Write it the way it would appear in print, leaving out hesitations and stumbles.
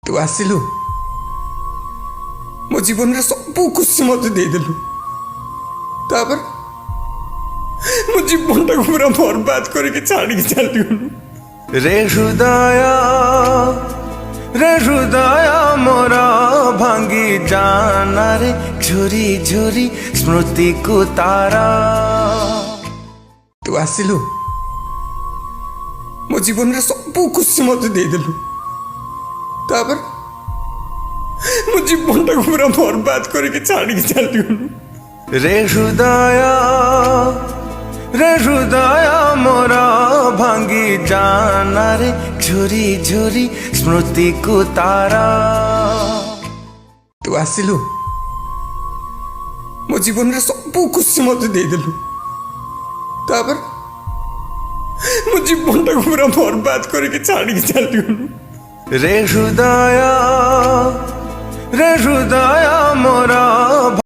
तू आसिलु मो जीवन रे सब खुशी मत देदेलु तापर मो जीवन टाक पूरा बर्बाद करके छाड़ी चलीगलु रे हृदय मोरा भांगी जाना रे झुरी झुरी स्मृति को तारा। तू आसिलु मो जीवन रे सब खुशी मत देदेलु तापर मो जीवन टाक पूरा बर्बाद करके छाड़ी चलीगलु रे हृदय मोरा भांगी जाना रे झुरी झुरी स्मृति को तारा। तू आसिलु मो जीवन रे सब खुशी मत देदेलु तापर मो जीवन टाक पूरा बर्बाद करके छाड़ी चलीगलु रे हृदय